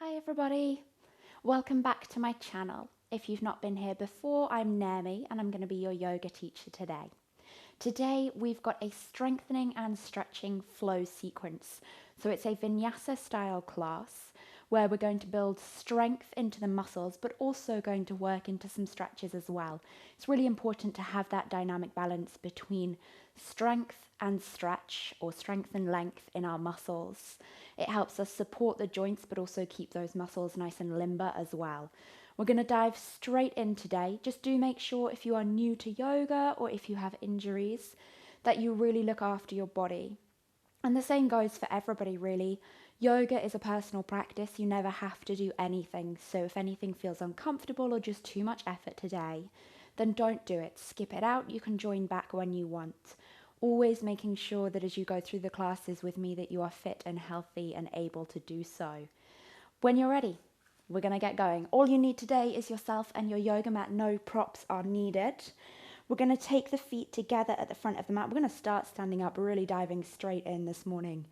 Hi everybody, welcome back to my channel. If you've not been here before, I'm Naomi and I'm going to be your yoga teacher today. Today we've got a strengthening and stretching flow sequence. So it's a Vinyasa style class where we're going to build strength into the muscles but also going to work into some stretches as well. It's really important to have that dynamic balance between strength and stretch, or strength and length in our muscles. It helps us support the joints but also keep those muscles nice and limber as well. We're going to dive straight in today. Just do make sure, if you are new to yoga or if you have injuries, that you really look after your body. And the same goes for everybody really. Yoga is a personal practice. You never have to do anything. So if anything feels uncomfortable or just too much effort today, then don't do it. Skip it out. You can join back when you want. Always making sure that as you go through the classes with me that you are fit and healthy and able to do so. When you're ready, we're going to get going. All you need today is yourself and your yoga mat. No props are needed. We're going to take the feet together at the front of the mat. We're going to start standing up, really diving straight in this morning.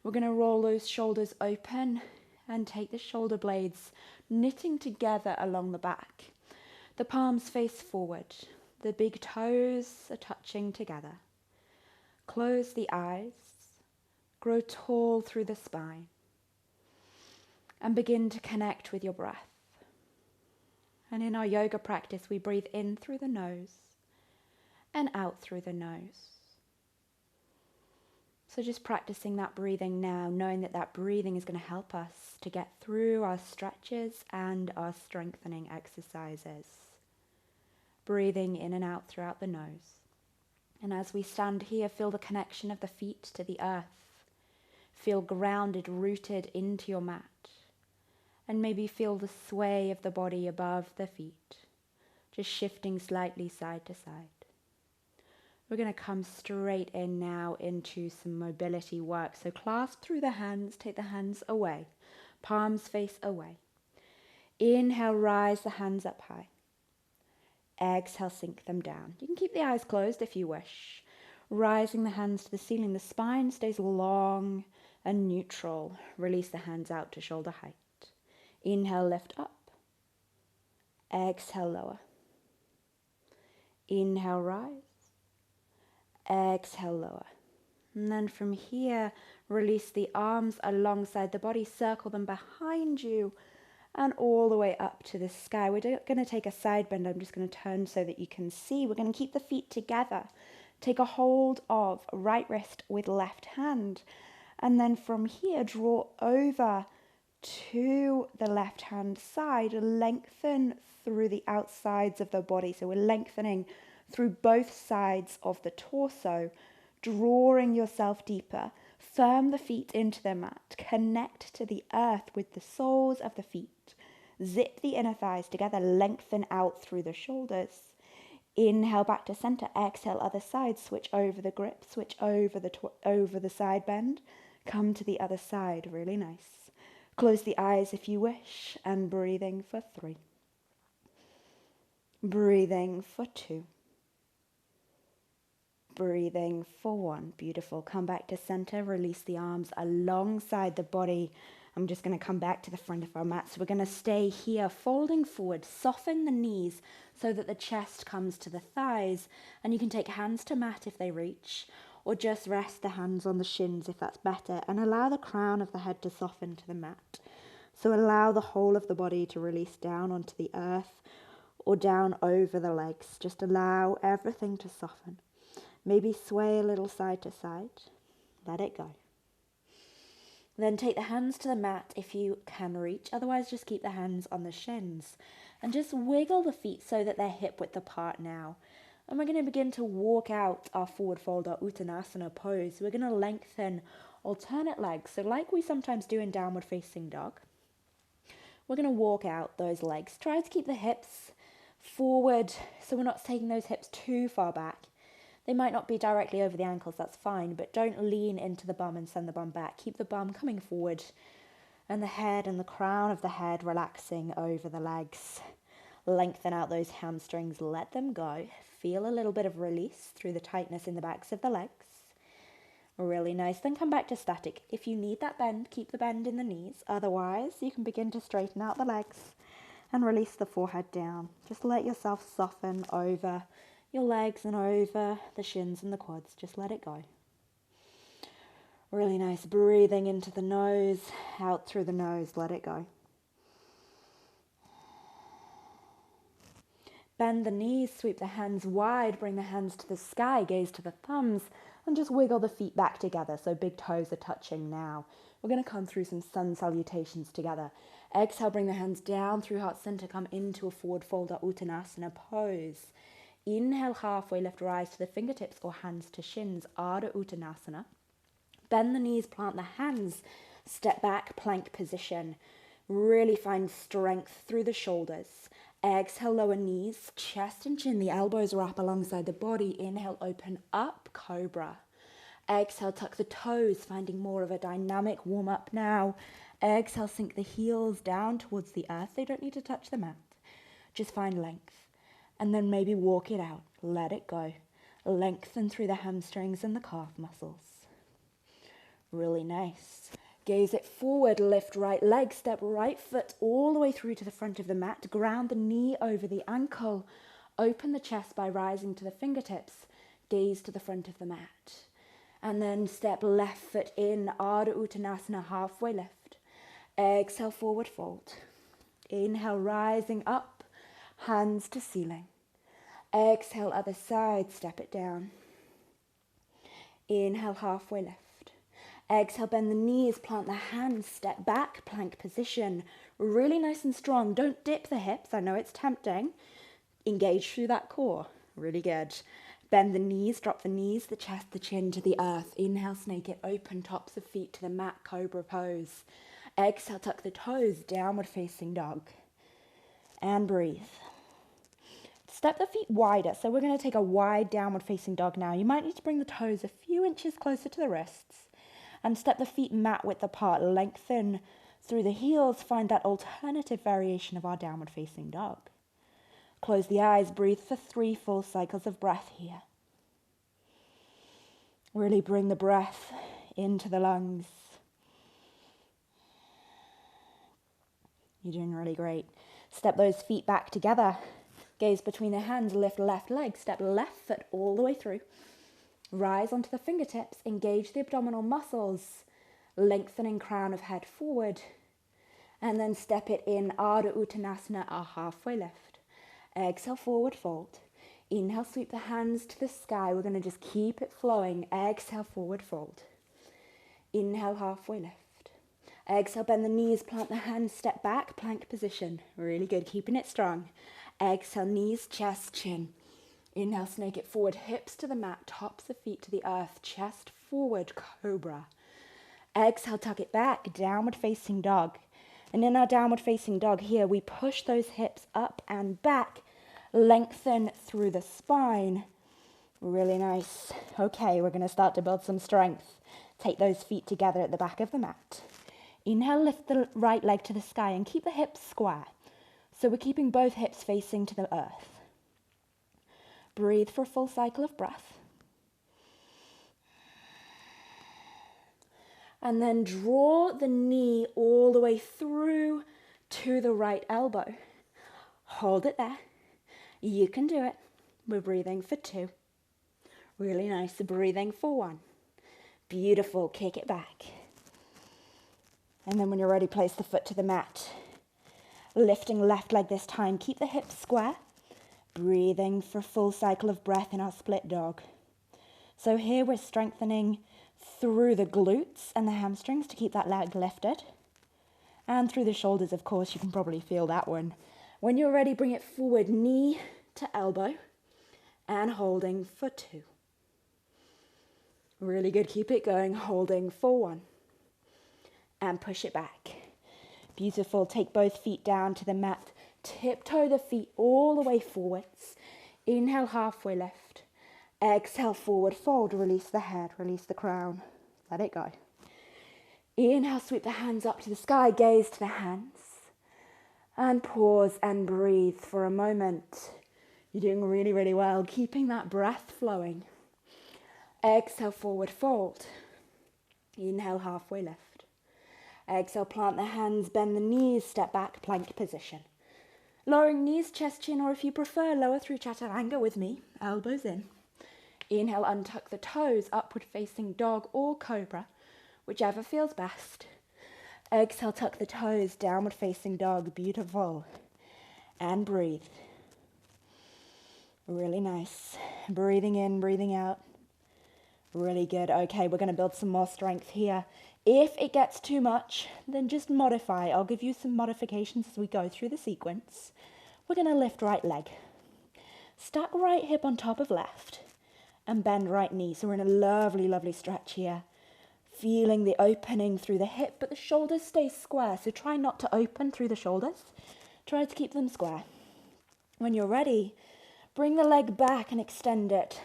We're going to roll those shoulders open and take the shoulder blades knitting together along the back. The palms face forward. The big toes are touching together. Close the eyes. Grow tall through the spine. And begin to connect with your breath. And in our yoga practice, we breathe in through the nose and out through the nose. So just practicing that breathing now, knowing that that breathing is going to help us to get through our stretches and our strengthening exercises. Breathing in and out throughout the nose. And as we stand here, feel the connection of the feet to the earth. Feel grounded, rooted into your mat. And maybe feel the sway of the body above the feet, just shifting slightly side to side. We're going to come straight in now into some mobility work. So clasp through the hands, take the hands away, palms face away. Inhale, rise the hands up high. Exhale, sink them down. You can keep the eyes closed if you wish. Rising the hands to the ceiling, the spine stays long and neutral. Release the hands out to shoulder height. Inhale, lift up. Exhale, lower. Inhale, rise. Exhale, lower. And then from here, release the arms alongside the body. Circle them behind you and all the way up to the sky. We're going to take a side bend. I'm just going to turn so that you can see. We're going to keep the feet together. Take a hold of right wrist with left hand. And then from here, draw over to the left hand side, lengthen through the outsides of the body. So we're lengthening through both sides of the torso, drawing yourself deeper. Firm the feet into the mat. Connect to the earth with the soles of the feet. Zip the inner thighs together. Lengthen out through the shoulders. Inhale back to center. Exhale other side. Switch over the grip. Switch over the side bend. Come to the other side. Really nice. Close the eyes if you wish, and breathing for 3. Breathing for 2. Breathing for 1. Beautiful. Come back to center. Release the arms alongside the body. I'm just going to come back to the front of our mat. So we're going to stay here, folding forward. Soften the knees so that the chest comes to the thighs. And you can take hands to mat if they reach, or just rest the hands on the shins if that's better, and allow the crown of the head to soften to the mat. So allow the whole of the body to release down onto the earth or down over the legs. Just allow everything to soften. Maybe sway a little side to side. Let it go. Then take the hands to the mat if you can reach. Otherwise, just keep the hands on the shins. And just wiggle the feet so that they're hip width apart now. And we're going to begin to walk out our forward fold, our Uttanasana pose. We're going to lengthen alternate legs. So like we sometimes do in downward facing dog, we're going to walk out those legs. Try to keep the hips forward so we're not taking those hips too far back. They might not be directly over the ankles, that's fine, but don't lean into the bum and send the bum back. Keep the bum coming forward and the head and the crown of the head relaxing over the legs. Lengthen out those hamstrings, let them go. Feel a little bit of release through the tightness in the backs of the legs. Really nice. Then come back to static. If you need that bend, keep the bend in the knees. Otherwise, you can begin to straighten out the legs and release the forehead down. Just let yourself soften over your legs and over the shins and the quads. Just let it go. Really nice. Breathing into the nose, out through the nose. Let it go. Bend the knees, sweep the hands wide, bring the hands to the sky, gaze to the thumbs, and just wiggle the feet back together so big toes are touching now. We're going to come through some sun salutations together. Exhale, bring the hands down through heart center, come into a forward fold or Uttanasana pose. Inhale, halfway lift, rise to the fingertips or hands to shins, Ardha Uttanasana. Bend the knees, plant the hands, step back, plank position. Really find strength through the shoulders. Exhale, lower knees, chest and chin, the elbows wrap alongside the body. Inhale, open up, cobra. Exhale, tuck the toes, finding more of a dynamic warm up now. Exhale, sink the heels down towards the earth. They don't need to touch the mat. Just find length. And then maybe walk it out. Let it go. Lengthen through the hamstrings and the calf muscles. Really nice. Gaze it forward, lift right leg, step right foot all the way through to the front of the mat. Ground the knee over the ankle. Open the chest by rising to the fingertips. Gaze to the front of the mat. And then step left foot in, Ardha Uttanasana, halfway lift. Exhale, forward fold. Inhale, rising up, hands to ceiling. Exhale, other side, step it down. Inhale, halfway lift. Exhale, bend the knees, plant the hands, step back, plank position. Really nice and strong. Don't dip the hips. I know it's tempting. Engage through that core. Really good. Bend the knees, drop the knees, the chest, the chin to the earth. Inhale, snake it open, tops of feet to the mat, cobra pose. Exhale, tuck the toes, downward facing dog. And breathe. Step the feet wider. So we're going to take a wide downward facing dog now. You might need to bring the toes a few inches closer to the wrists. And step the feet mat width apart. Lengthen through the heels. Find that alternative variation of our downward facing dog. Close the eyes. Breathe for 3 full cycles of breath here. Really bring the breath into the lungs. You're doing really great. Step those feet back together. Gaze between the hands. Lift left leg. Step left foot all the way through. Rise onto the fingertips, engage the abdominal muscles, lengthening crown of head forward, and then step it in, Ardha Uttanasana, a halfway lift. Exhale, forward fold. Inhale, sweep the hands to the sky. We're going to just keep it flowing. Exhale, forward fold. Inhale, halfway lift. Exhale, bend the knees, plant the hands, step back, plank position. Really good, keeping it strong. Exhale, knees, chest, chin. Inhale, snake it forward, hips to the mat, tops of feet to the earth, chest forward, cobra. Exhale, tuck it back, downward facing dog. And in our downward facing dog here, we push those hips up and back, lengthen through the spine. Really nice. Okay, we're going to start to build some strength. Take those feet together at the back of the mat. Inhale, lift the right leg to the sky and keep the hips square. So we're keeping both hips facing to the earth. Breathe for a full cycle of breath. And then draw the knee all the way through to the right elbow. Hold it there. You can do it. We're breathing for 2. Really nice. Breathing for 1. Beautiful. Kick it back. And then when you're ready, place the foot to the mat. Lifting left leg this time. Keep the hips square. Breathing for a full cycle of breath in our split dog. So here we're strengthening through the glutes and the hamstrings to keep that leg lifted. And through the shoulders, of course, you can probably feel that one. When you're ready, bring it forward, knee to elbow, and holding for 2. Really good, keep it going, holding for 1. And push it back. Beautiful, take both feet down to the mat. Tiptoe the feet all the way forwards. Inhale, halfway lift. Exhale, forward fold. Release the head, release the crown. Let it go. Inhale, sweep the hands up to the sky. Gaze to the hands. And pause and breathe for a moment. You're doing really, really well. Keeping that breath flowing. Exhale, forward fold. Inhale, halfway lift. Exhale, plant the hands, bend the knees, step back, plank position. Lowering knees, chest, chin, or if you prefer, lower through chaturanga with me, elbows in. Inhale, untuck the toes, upward facing dog or cobra, whichever feels best. Exhale, tuck the toes, downward facing dog, beautiful. And breathe. Really nice. Breathing in, breathing out. Really good. Okay, we're going to build some more strength here. If it gets too much, then just modify. I'll give you some modifications as we go through the sequence. We're going to lift right leg. Stack right hip on top of left and bend right knee. So we're in a lovely, lovely stretch here. Feeling the opening through the hip, but the shoulders stay square. So try not to open through the shoulders. Try to keep them square. When you're ready, bring the leg back and extend it.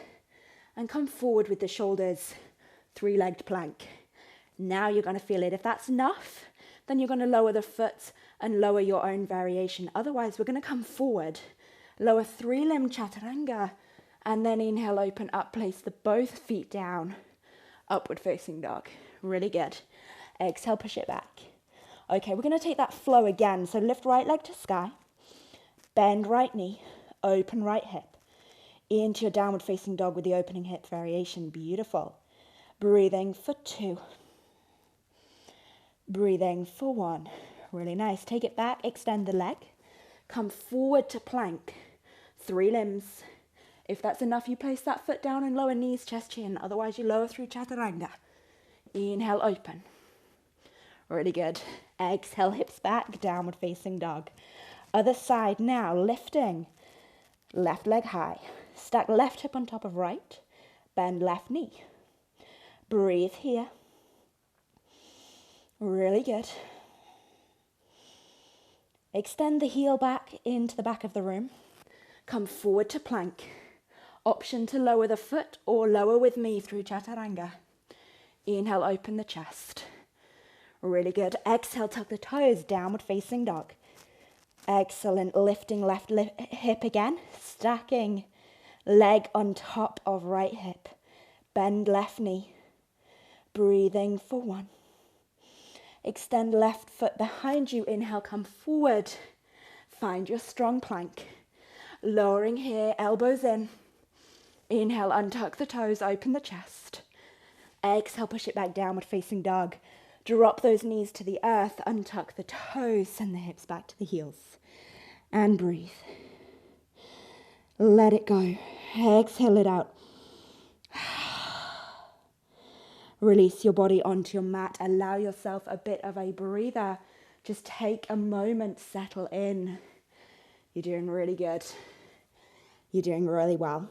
And come forward with the shoulders, three-legged plank. Now you're going to feel it. If that's enough, then you're going to lower the foot and lower your own variation. Otherwise, we're going to come forward, lower three-limb chaturanga, and then inhale, open up, place both feet down, upward facing dog. Really good. Exhale, push it back. Okay, we're going to take that flow again. So lift right leg to sky, bend right knee, open right hip. Into your downward facing dog with the opening hip variation. Beautiful. Breathing for 2. Breathing for 1. Really nice. Take it back, extend the leg. Come forward to plank. 3 limbs. If that's enough, you place that foot down and lower knees, chest, chin. Otherwise, you lower through chaturanga. Inhale, open. Really good. Exhale, hips back, downward facing dog. Other side now, lifting. Left leg high. Stack left hip on top of right. Bend left knee. Breathe here. Really good. Extend the heel back into the back of the room. Come forward to plank. Option to lower the foot or lower with me through chaturanga. Inhale, open the chest. Really good. Exhale, tuck the toes, downward facing dog. Excellent. Lifting left hip again. Stacking leg on top of right hip. Bend left knee. Breathing for 1. Extend left foot behind you. Inhale, come forward. Find your strong plank. Lowering here, elbows in. Inhale, untuck the toes, open the chest. Exhale, push it back, downward facing dog. Drop those knees to the earth, untuck the toes, send the hips back to the heels. And breathe. Let it go. Exhale it out. Release your body onto your mat. Allow yourself a bit of a breather. Just take a moment, settle in. You're doing really good. You're doing really well.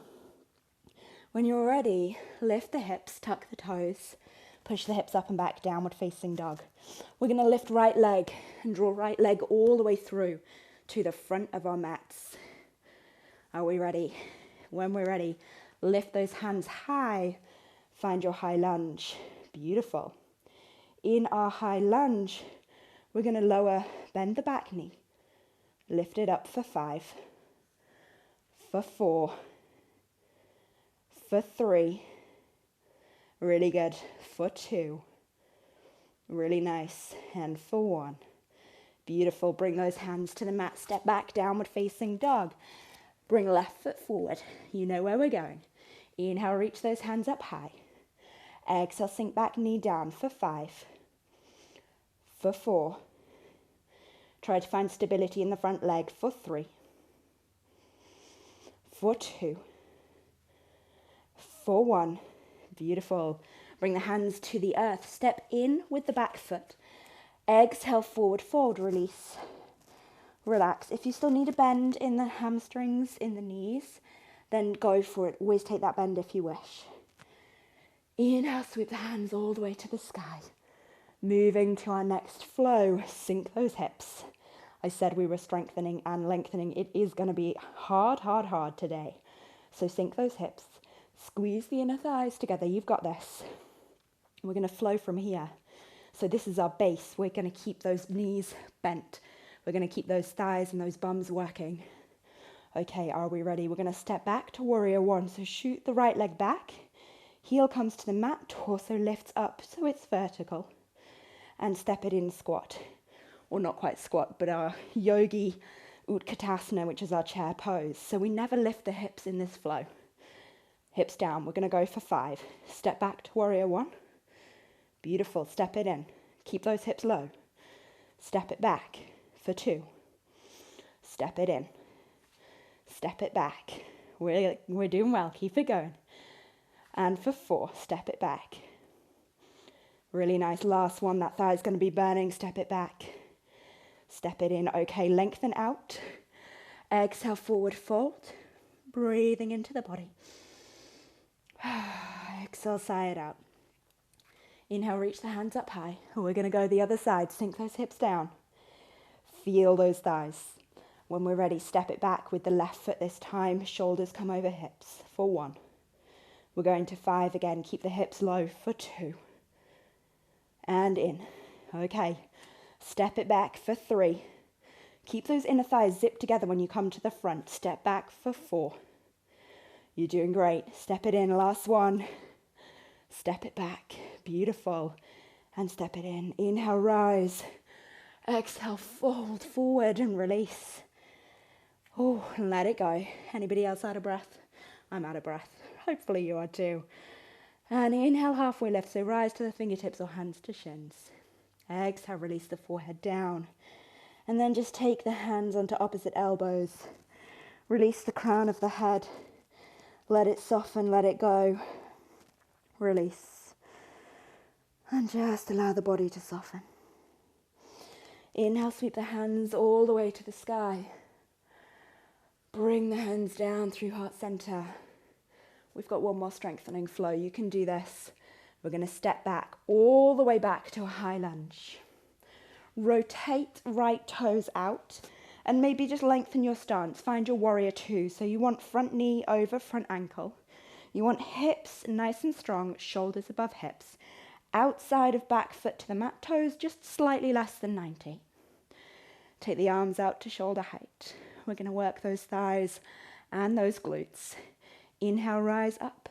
When you're ready, lift the hips, tuck the toes, push the hips up and back, downward facing dog. We're going to lift right leg and draw right leg all the way through to the front of our mats. Are we ready? When we're ready, lift those hands high. Find your high lunge. Beautiful. In our high lunge, we're going to bend the back knee. Lift it up for 5, for 4, for 3. Really good. For 2. Really nice. And for 1. Beautiful. Bring those hands to the mat. Step back, downward facing dog. Bring left foot forward. You know where we're going. Inhale, reach those hands up high. Exhale, sink back, knee down for 5, for 4. Try to find stability in the front leg for 3, for 2, for 1. Beautiful. Bring the hands to the earth. Step in with the back foot. Exhale, forward, forward, release. Relax. If you still need a bend in the hamstrings, in the knees, then go for it. Always take that bend if you wish. Inhale, sweep the hands all the way to the sky. Moving to our next flow, sink those hips. I said we were strengthening and lengthening. It is going to be hard, hard, hard today. So sink those hips. Squeeze the inner thighs together. You've got this. We're going to flow from here. So this is our base. We're going to keep those knees bent. We're going to keep those thighs and those bums working. Okay, are we ready? We're going to step back to warrior 1. So shoot the right leg back. Heel comes to the mat, torso lifts up so it's vertical. And step it in squat. Or not quite squat, but our yogi utkatasana, which is our chair pose. So we never lift the hips in this flow. Hips down. We're going to go for 5. Step back to warrior 1. Beautiful. Step it in. Keep those hips low. Step it back for 2. Step it in. Step it back. We're doing well. Keep it going. And for 4, step it back. Really nice. Last one. That thigh is going to be burning. Step it back. Step it in. Okay, lengthen out. Exhale, forward fold. Breathing into the body. Exhale, sigh it out. Inhale, reach the hands up high. We're going to go the other side. Sink those hips down. Feel those thighs. When we're ready, step it back with the left foot this time. Shoulders come over hips for 1. We're going to 5 again. Keep the hips low for 2. And in. Okay. Step it back for 3. Keep those inner thighs zipped together when you come to the front. Step back for 4. You're doing great. Step it in. Last one. Step it back. Beautiful. And step it in. Inhale, rise. Exhale, fold forward and release. Oh, let it go. Anybody else out of breath? I'm out of breath. Hopefully you are too. And inhale, halfway lift. So rise to the fingertips or hands to shins. Exhale, release the forehead down. And then just take the hands onto opposite elbows. Release the crown of the head. Let it soften, let it go. Release. And just allow the body to soften. Inhale, sweep the hands all the way to the sky. Bring the hands down through heart center. We've got one more strengthening flow. You can do this. We're going to step back, all the way back to a high lunge. Rotate right toes out and maybe just lengthen your stance. Find your warrior 2. So you want front knee over front ankle. You want hips nice and strong, shoulders above hips. Outside of back foot to the mat, toes just slightly less than 90. Take the arms out to shoulder height. We're going to work those thighs and those glutes. Inhale, rise up.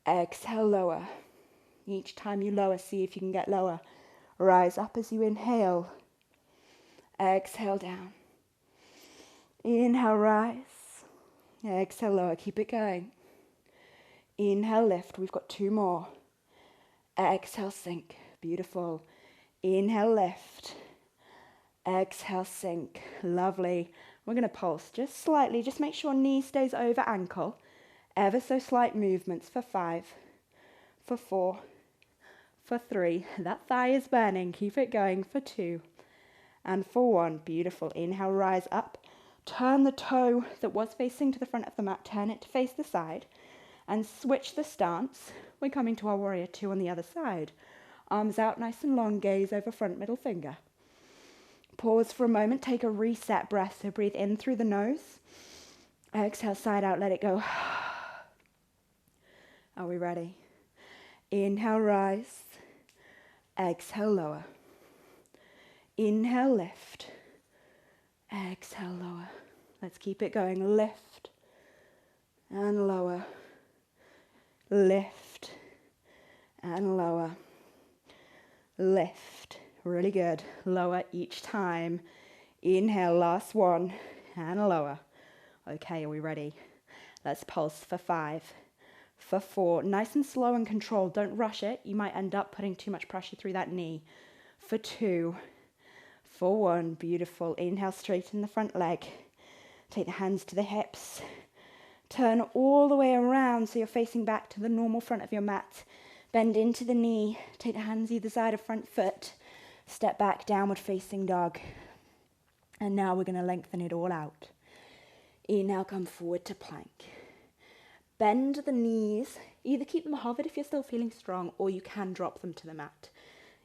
Exhale, lower. Each time you lower, see if you can get lower. Rise up as you inhale. Exhale, down. Inhale, rise. Exhale, lower. Keep it going. Inhale, lift. We've got 2 more. Exhale, sink. Beautiful. Inhale, lift. Exhale, sink. Lovely. We're going to pulse just slightly. Just make sure knee stays over ankle. Ever so slight movements for 5, for 4, for 3. That thigh is burning. Keep it going for 2. And for 1. Beautiful. Inhale, rise up. Turn the toe that was facing to the front of the mat. Turn it to face the side. And switch the stance. We're coming to our warrior 2 on the other side. Arms out nice and long. Gaze over front middle finger. Pause for a moment. Take a reset breath. So breathe in through the nose. Exhale, side out. Let it go. Are we ready? Inhale, rise. Exhale, lower. Inhale, lift. Exhale, lower. Let's keep it going. Lift and lower. Lift and lower. Lift. Really good. Lower each time. Inhale, last one. And lower. Okay, are we ready? Let's pulse for 5. For 4, nice and slow and controlled. Don't rush it. You might end up putting too much pressure through that knee. For 2, for 1, beautiful. Inhale, straighten the front leg. Take the hands to the hips. Turn all the way around so you're facing back to the normal front of your mat. Bend into the knee. Take the hands either side of front foot. Step back, downward facing dog. And now we're going to lengthen it all out. Inhale, come forward to plank. Bend the knees, either keep them hovered if you're still feeling strong, or you can drop them to the mat.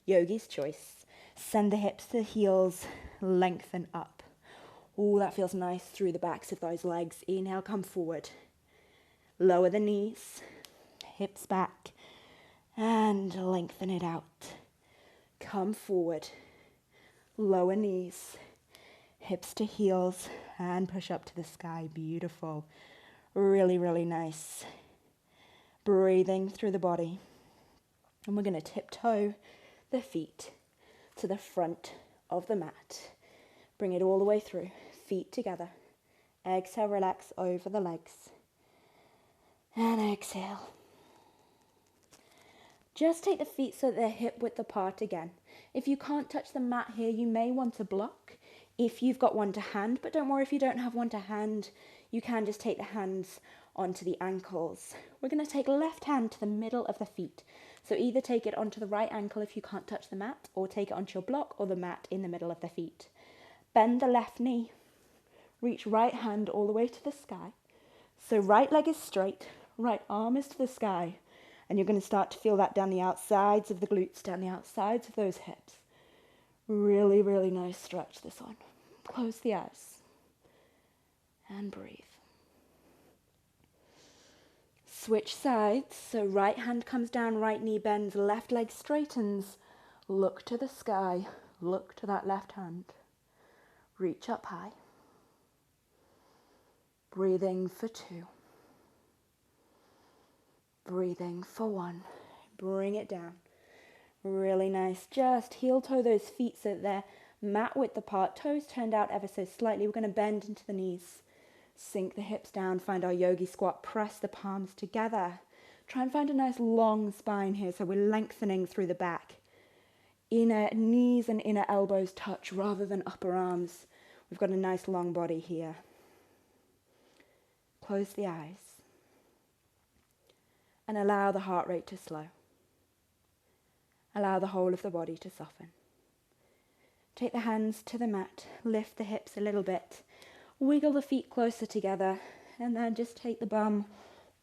Yogi's choice. Send the hips to the heels, lengthen up. Oh, that feels nice through the backs of those legs. Inhale, come forward. Lower the knees, hips back, and lengthen it out. Come forward. Lower knees, hips to heels, and push up to the sky. Beautiful. Really, really nice. breathing through the body. And we're going to tiptoe the feet to the front of the mat. Bring it all the way through, feet together. Exhale, relax over the legs. And exhale. Just take the feet so that they're hip width apart again. If you can't touch the mat here, you may want to block if you've got one to hand, but don't worry if you don't have one to hand, you can just take the hands onto the ankles. We're going to take left hand to the middle of the feet. So either take it onto the right ankle if you can't touch the mat, or take it onto your block or the mat in the middle of the feet. Bend the left knee. Reach right hand all the way to the sky. So right leg is straight, right arm is to the sky. And you're going to start to feel that down the outsides of the glutes, down the outsides of those hips. Really, really nice stretch, this one. Close the eyes. And breathe. Switch sides. So right hand comes down, right knee bends, left leg straightens. Look to the sky. Look to that left hand. Reach up high. Breathing for 2. Breathing for 1. Bring it down. Really nice. Just heel toe those feet so that they're mat width apart. Toes turned out ever so slightly. We're going to bend into the knees. Sink the hips down. Find our yogi squat. Press the palms together. Try and find a nice long spine here so we're lengthening through the back. Inner knees and inner elbows touch rather than upper arms. We've got a nice long body here. Close the eyes. And allow the heart rate to slow. Allow the whole of the body to soften. Take the hands to the mat, lift the hips a little bit, wiggle the feet closer together, and then just take the bum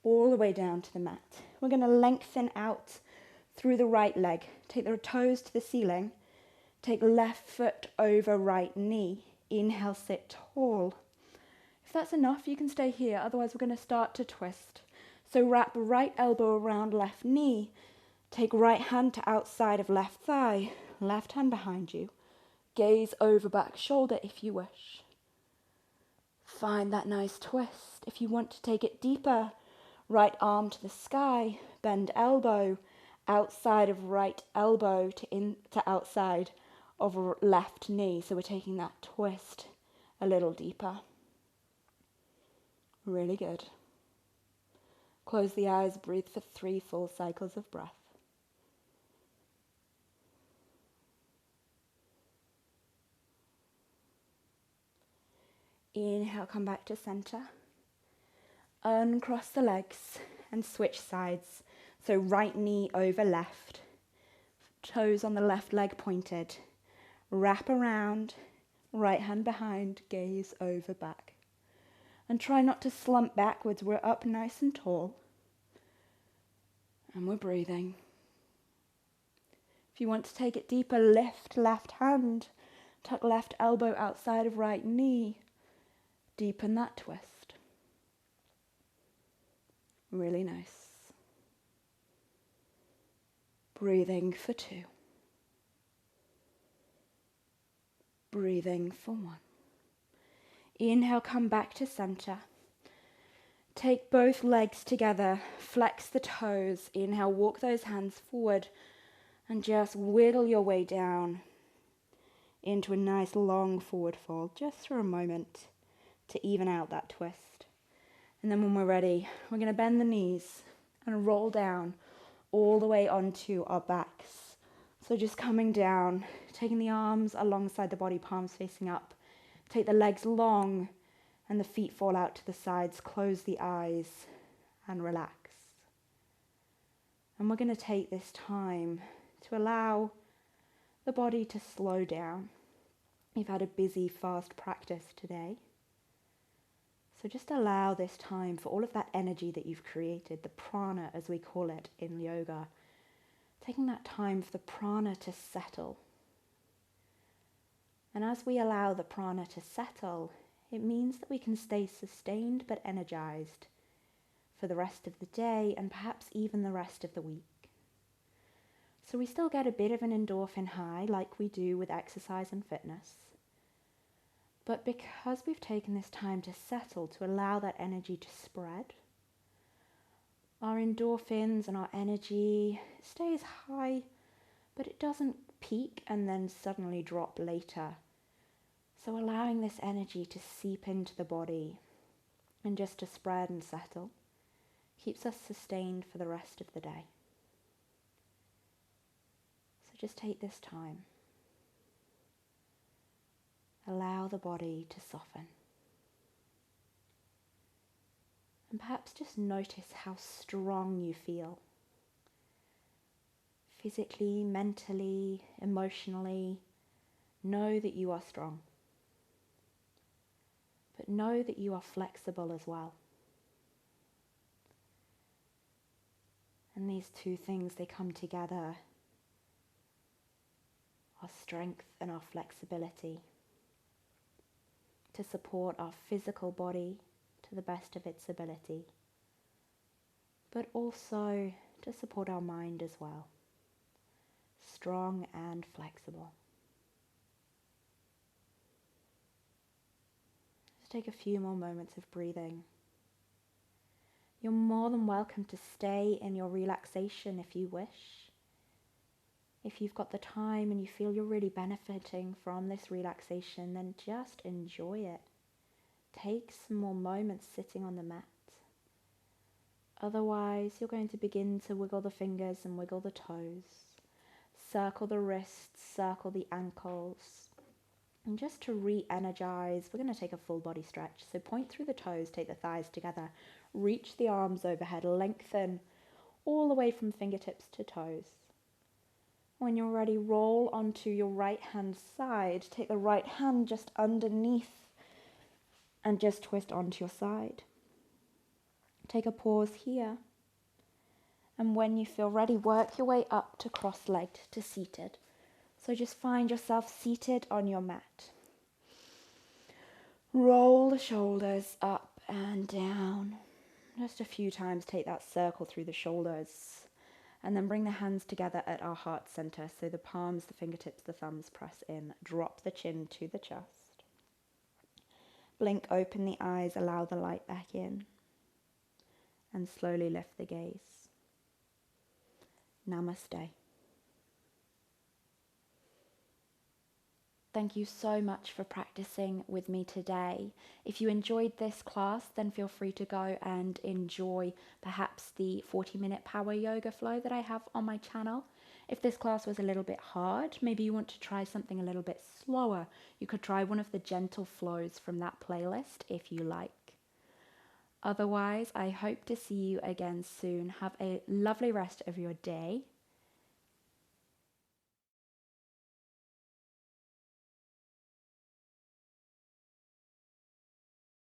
all the way down to the mat. We're going to lengthen out through the right leg. Take the toes to the ceiling. Take left foot over right knee. Inhale, sit tall. If that's enough, you can stay here. Otherwise, we're going to start to twist. So wrap right elbow around left knee. Take right hand to outside of left thigh. Left hand behind you. Gaze over back shoulder if you wish. Find that nice twist. If you want to take it deeper, right arm to the sky. Bend elbow. Outside of right elbow to outside of left knee. So we're taking that twist a little deeper. Really good. Close the eyes, breathe for 3 full cycles of breath. Inhale, come back to center. Uncross the legs and switch sides. So right knee over left. Toes on the left leg pointed. Wrap around, right hand behind, gaze over back. And try not to slump backwards. We're up nice and tall. And we're breathing. If you want to take it deeper, lift left hand. Tuck left elbow outside of right knee. Deepen that twist. Really nice. Breathing for 2. Breathing for 1. Inhale, come back to center. Take both legs together, flex the toes. Inhale, walk those hands forward and just wiggle your way down into a nice long forward fold, just for a moment to even out that twist. And then when we're ready, we're going to bend the knees and roll down all the way onto our backs. So just coming down, taking the arms alongside the body, palms facing up. Take the legs long and the feet fall out to the sides. Close the eyes and relax. And we're going to take this time to allow the body to slow down. You've had a busy, fast practice today. So just allow this time for all of that energy that you've created, the prana as we call it in yoga, taking that time for the prana to settle. And as we allow the prana to settle, it means that we can stay sustained but energized for the rest of the day and perhaps even the rest of the week. So we still get a bit of an endorphin high like we do with exercise and fitness. But because we've taken this time to settle, to allow that energy to spread, Our endorphins and our energy stays high, but it doesn't peak and then suddenly drop later. So allowing this energy to seep into the body and just to spread and settle keeps us sustained for the rest of the day. So just take this time. Allow the body to soften. And perhaps just notice how strong you feel. Physically, mentally, emotionally, know that you are strong. But know that you are flexible as well. And these two things, they come together. Our strength and our flexibility to support our physical body to the best of its ability, but also to support our mind as well, strong and flexible. Just take a few more moments of breathing. You're more than welcome to stay in your relaxation if you wish. If you've got the time and you feel you're really benefiting from this relaxation, then just enjoy it. Take some more moments sitting on the mat. Otherwise, you're going to begin to wiggle the fingers and wiggle the toes. Circle the wrists, circle the ankles. And just to re-energize, we're going to take a full body stretch. So point through the toes, take the thighs together. Reach the arms overhead, lengthen all the way from fingertips to toes. When you're ready, roll onto your right hand side. Take the right hand just underneath and just twist onto your side. Take a pause here. And when you feel ready, work your way up to cross-legged, to seated. So just find yourself seated on your mat. Roll the shoulders up and down. Just a few times take that circle through the shoulders. And then bring the hands together at our heart center. So the palms, the fingertips, the thumbs press in. Drop the chin to the chest. Blink open the eyes, allow the light back in. And slowly lift the gaze. Namaste. Thank you so much for practicing with me today. If you enjoyed this class, then feel free to go and enjoy perhaps the 40-minute power yoga flow that I have on my channel. If this class was a little bit hard, maybe you want to try something a little bit slower. You could try one of the gentle flows from that playlist if you like. Otherwise, I hope to see you again soon. Have a lovely rest of your day.